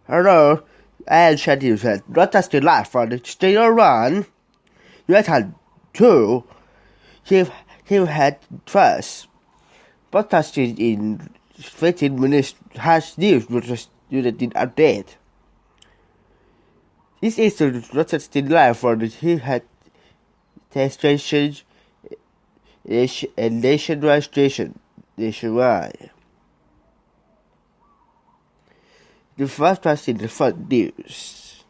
Hello, and Shanty said, not just the life for the still run. You had two. He had first. Podcasting in 15 minutes has news with the student update. This is the not still life for the he had station and nationwide station. Nationwide. The first was in the front news.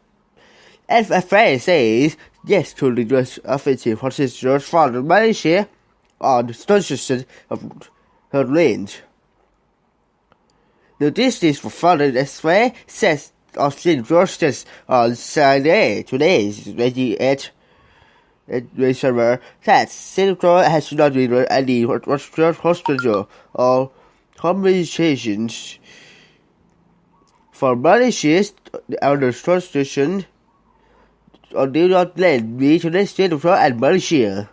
FFA says yes to the US offensive forces for Malaysia on the construction of her range. The distance for foreign FFA says Austin Georges on Saturday today is 28. The server that Singapore has not been any hospital or communications for Malaysia on the station on do not land between Singapore and Malaysia.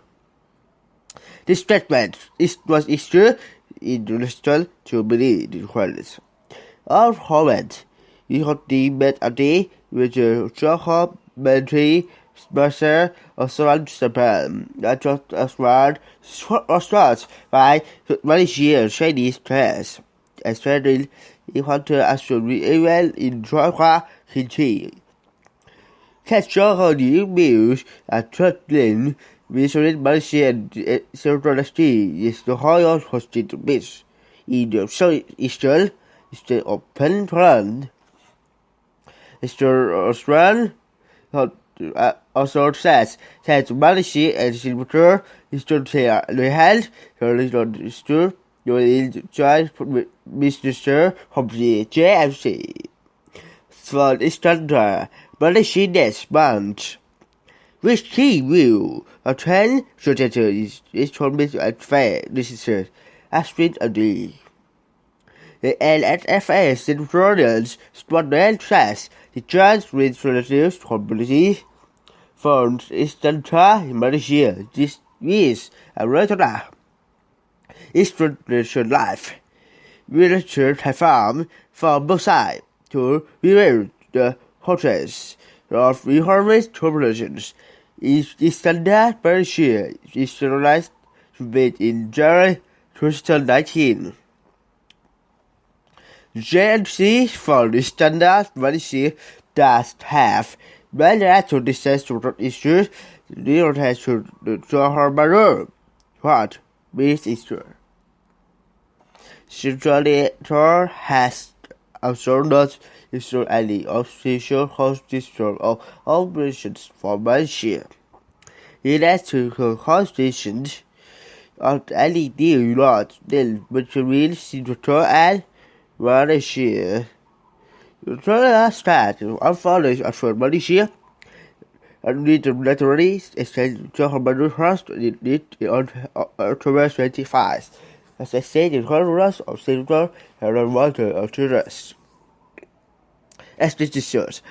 This statement was issued in relation to many requirements. All comments we had met a day with the Johor military sponsor of Japan that was assault by Malaysian Chinese press, especially in Hunter Astronomy event in Johor City. Catch Johor news at Trotland between Malaysia and Central Sea is the highest hosted beach in the southeastern state of Pentland. Mr. Australian also says that Malaysia and Singapore is to share the hand to the joint minister of the JFC. For instance, Malaysia next month, which he will attend is promised at fair decision as with a day. The NSFA Singaporeans Scotland says the joint with relatives community from Eastern Malaysia. This is a regular institution life. Villagers have found from both sides to reveal the hotels of reformist populations. Eastern Malaysia is sterilized in January 2019. JNC for the standard Malaysia does have bilateral disaster issues related to the Johor Bahru. What means issue? Central has also not issued any official constitution of operations for Malaysia. It has to constitutions of any deal not then between Singapore and Malaysia. The last start of following for Malaysia and literally extend Johor Bahru First on October 25. As I said, in Congress of Singapore and water of tourists. As this shows,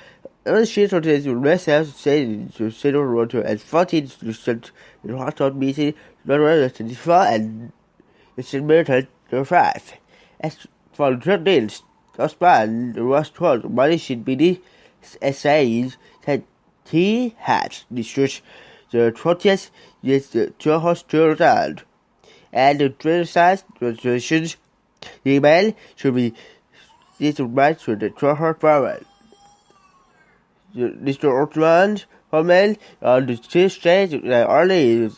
Malaysia today has said to Singapore water and 14% in hot meeting November 24 and December 5. As for the days, Osman was told Malaysian BD essays that he had discussed the protest with the Johor Student and the criticized resolutions email should be distributed to the Johor government. Mr. Osman's comment on the Tuesday that only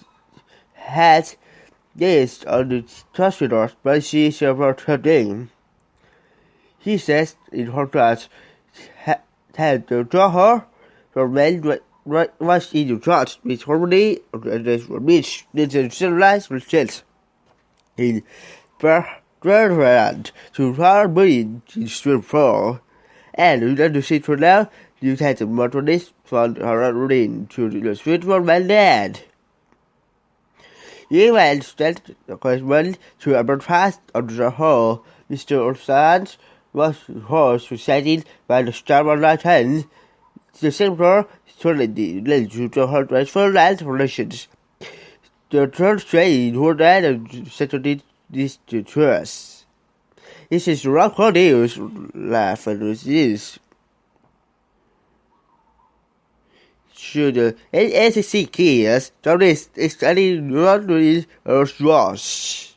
has this on the Treasurer Malaysia several today. He says in contrast that the Johor government was in the trust with harmony and which the civilized results in Bertrand to harmony in Street 4 and the Street for now you had the motorist from Hararudin to the Street for Mandad. Even sent the correspondent to a broadcast on the whole. Mr. Orsans was succeeded by the Star Online the Singapore solidly led to the hard for land relations. The third trade would add and settled this to trust. This is rock news, laugh and this. to the NSC keys, so this is study laundry wash.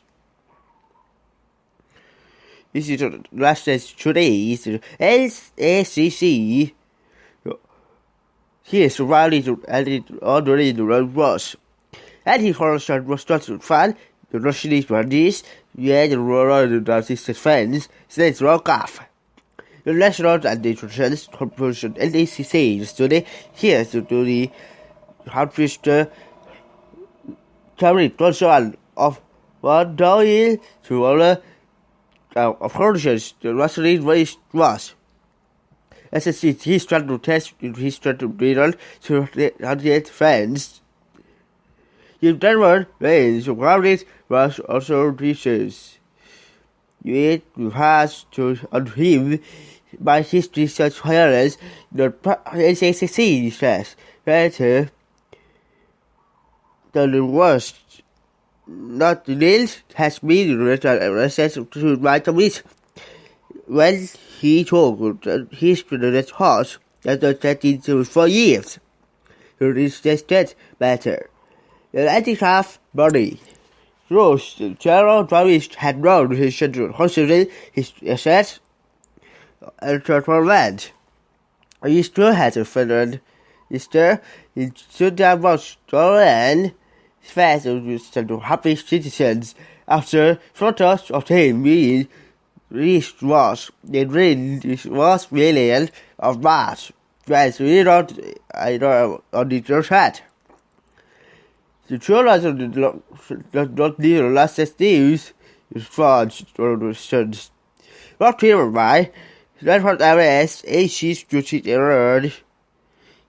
This is the last today is the NSC. He is surrounded and already the road was. And he was not fun. The Russians were this, yeah, the road does his defense, says rock off. The national and the traditions conclusion NACC study here to do the Harvester carry control of one dollar to other approaches the Russian race was. As he started to test his strategy to the fans. In Denver, range surrounded was also research. It has to on him by his research parents, the NCCC says later the worst not the least has been research to vitamins when he told his students horse that the setting for years to research that matter. The anti-craft body Rose, General Travis had known his schedule, considering his assets and for land. He still has a friend. Easter, he stood down much and fast to happy citizens after photos of him being reached was the ring was million of March. That's really not on the chat. The children don't need the last news is France or the sons. Not here by that what RS AC Street error.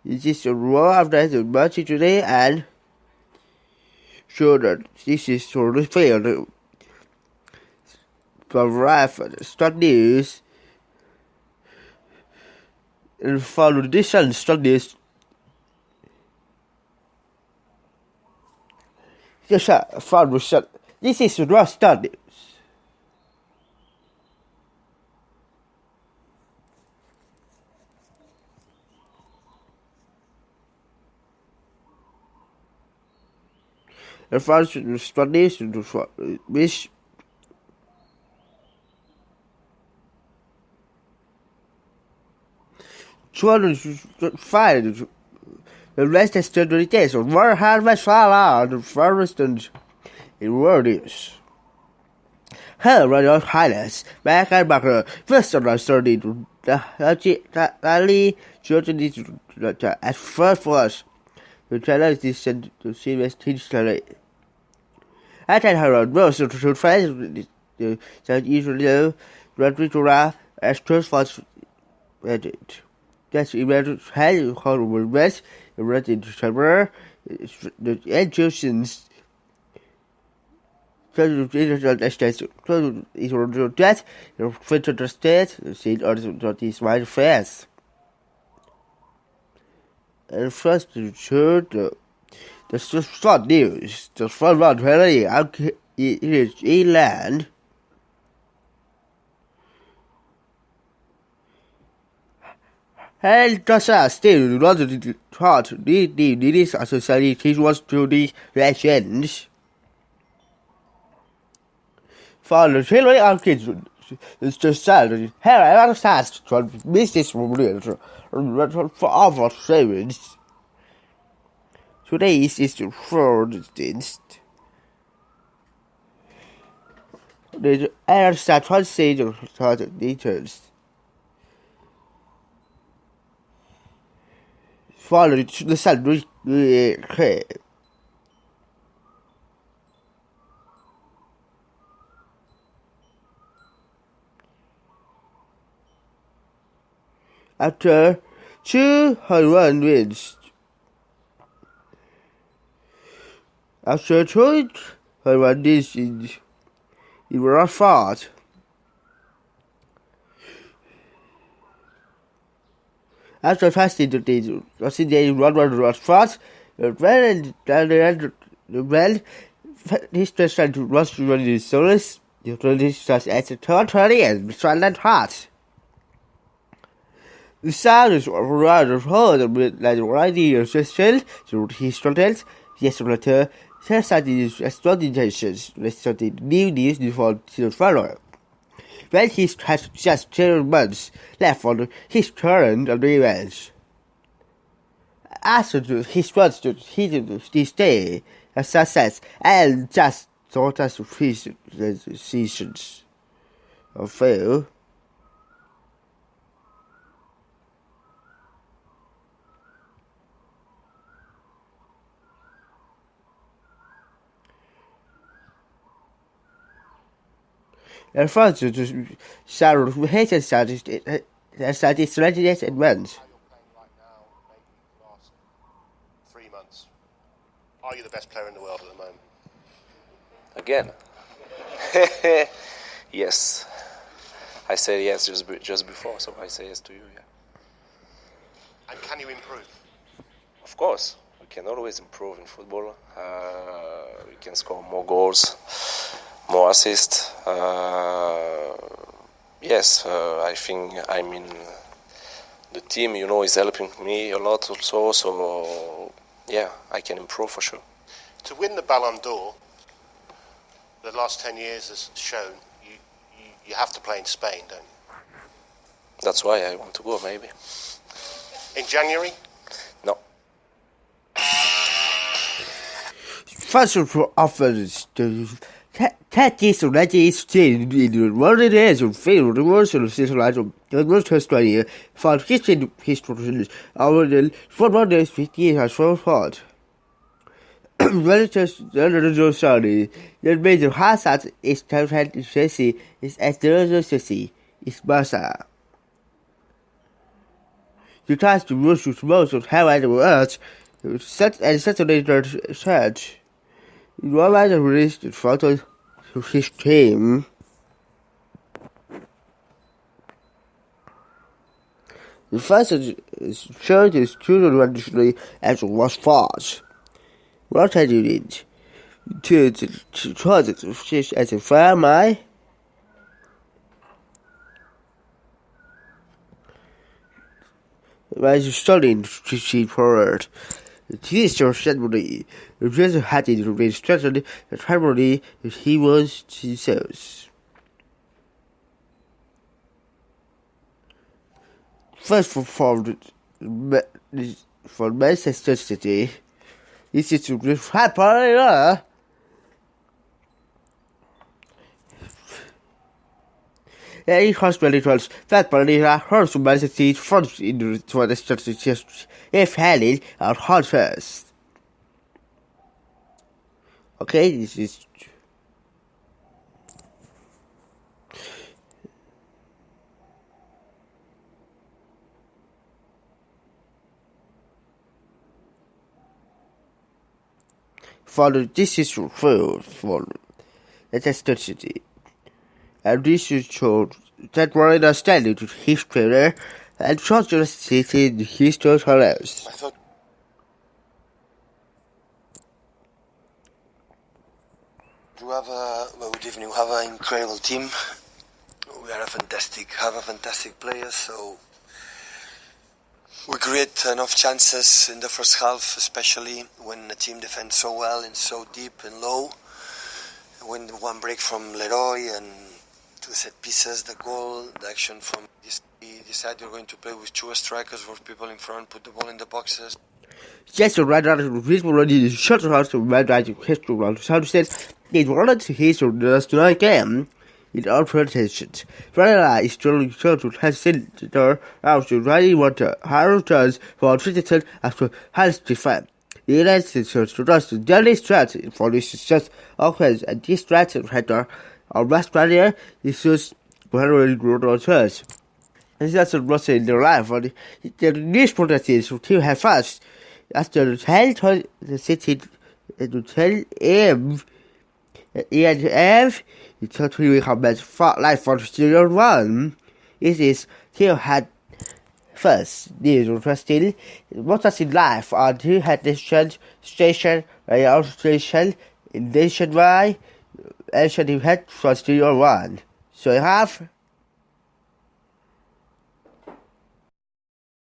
It is a raw after the much today and children. This is sort of failed. From Raf start news and follow the distance studies. This is the raw studies. The first studies which children find the rest is still the case of more harvest far the forest and in words. Her royal highness, back and back, first of all, studied the early children at first was the challenge is sent to serious history. At her most to friends, the usually Radritura as first was edit. That's event had horrible mess, read in December, the educations. So the state, so it will do that, the fit of the state, the seat or the my affairs. And first to show the short news, the front one very out is inland. And Joshua still rather taught the needs of society was to the legends. For the children of kids, it's just sad. Here I understand from business for our savings. Today is the third instance. The air start to say the details. Follow the sun. After 200 wins. After 200 wins it was fought. After fasting the days, the one was fought. The well, his president was really soulless. The tradition as a third and silent heart. The sound is rather heard with like radio system through his content. Yes, later, test his exploitations, resulting new news before his follower. When he has just 10 months left on his current agreements. After his wants to his stay a success and just thought as his decisions of fail. And further to Sharon who hated studies readiness and went. Are you the best player in the world at the moment? Again? Yes. I said yes just before, so I say yes to you, yeah. And can you improve? Of course. We can always improve in football. We can score more goals, more assists. Yes, I think the team, is helping me a lot also, so yeah, I can improve for sure. To win the Ballon d'Or, the last 10 years has shown you have to play in Spain, don't you? That's why I want to go, maybe. In January? No. First of all, offers to tactics already still in what it is and fail the worst of the situation the most history for history our football days 50 years has so hard. Relatives the sorry the major hazard is total Chelsea is at the Chelsea is Barca. You try to rush with most of how I words set and saturated search. You already released the photo to his team. The first showed his children traditionally as it was fast. What had you did to try to fish as a fair my? While studying to see forward, the teacher said the president had it remain strengthened the primarily he was himself. First for Manchester City, this is to be high. He hospitals that Parina hurts to Manchester City funds in the strategy if Haley are hard first. Okay, this is this is for Manchester City. And this is showed that more understanding to history and social city in history colors. Good evening. We have an incredible team. We have a fantastic players. So we create enough chances in the first half, especially when the team defends so well and so deep and low. When one break from Leroy and two set pieces, the goal, the action from this, we decided we're going to play with two strikers, for people in front, put the ball in the boxes. Yes, right out of the people ready to shut the house to red right to history around the South States. It wanted to history the tonight game in all presentations. Right is still sure to have sent the out to ready water. How does for criticism after has defined. The United States to trust the daily strategy for this success offense and this strategy header. Our Australia is just very good on church. And that's what in their life. The news protesters to have fast. After 10 the city to 10 a.m. it's totally combat for life for Studio 1. It is still had first news interesting. What is in life on two had this station, radio station, in nationwide. And should have had for Studio 1. So you have